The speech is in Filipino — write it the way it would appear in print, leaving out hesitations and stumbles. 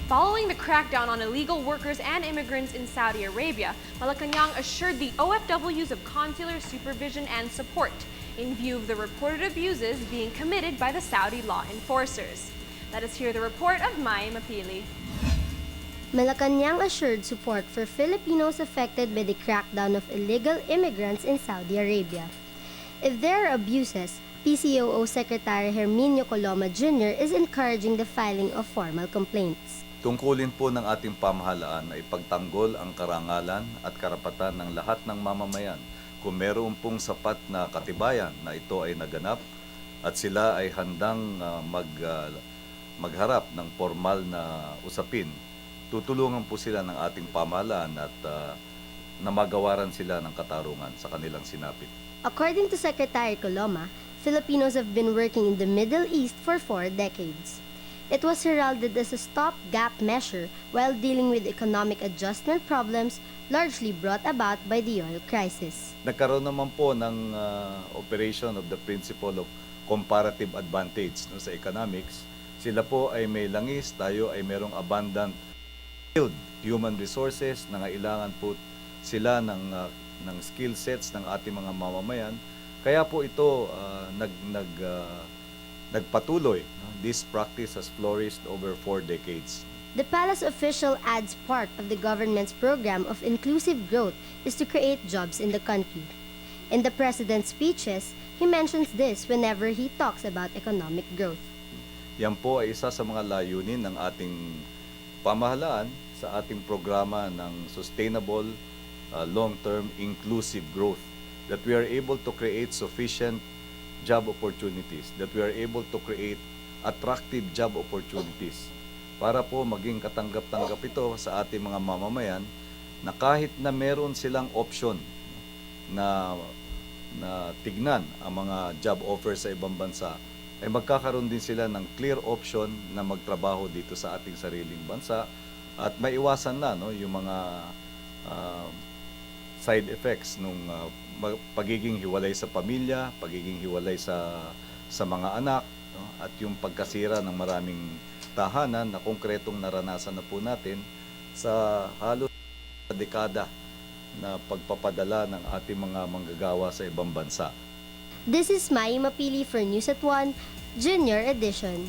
Following the crackdown on illegal workers and immigrants in Saudi Arabia, Malacanang assured the OFWs of consular supervision and support in view of the reported abuses being committed by the Saudi law enforcers. Let us hear the report of Mai Mapili. Malacanang assured support for Filipinos affected by the crackdown of illegal immigrants in Saudi Arabia. If there are abuses, PCOO Secretary Herminio Coloma Jr. is encouraging the filing of formal complaints. Tungkulin po ng ating pamahalaan na ipagtanggol ang karangalan at karapatan ng lahat ng mamamayan kung meron pong sapat na katibayan na ito ay naganap at sila ay handang magharap ng formal na usapin. Tutulungan po sila ng ating pamahalaan at na magawaran sila ng katarungan sa kanilang sinapit. According to Secretary Coloma, Filipinos have been working in the Middle East for 4 decades. It was heralded as a stopgap measure while dealing with economic adjustment problems largely brought about by the oil crisis. Nagkaroon naman po ng operation of the principle of comparative advantage no, sa economics. Sila po ay may langis, tayo ay merong abundant human resources, nangailangan po sila ng skill sets ng ating mga mamamayan. Kaya po ito nagpatuloy. This practice has flourished over 4 decades. The palace official adds part of the government's program of inclusive growth is to create jobs in the country. In the president's speeches, he mentions this whenever he talks about economic growth. Yan po ay isa sa mga layunin ng ating pamahalaan sa ating programa ng sustainable, long-term, inclusive growth. That we are able to create sufficient job opportunities, that we are able to create attractive job opportunities para po maging katanggap-tanggap ito sa ating mga mamamayan na kahit na meron silang option na tignan ang mga job offers sa ibang bansa, ay magkakaroon din sila ng clear option na magtrabaho dito sa ating sariling bansa at maiwasan na no, yung mga side effects nung pagiging hiwalay sa pamilya, pagiging hiwalay sa mga anak, no? At yung pagkasira ng maraming tahanan na konkretong naranasan na po natin sa halos dekada na pagpapadala ng ating mga manggagawa sa ibang bansa. This is Mai Mapili for News at 1, Junior Edition.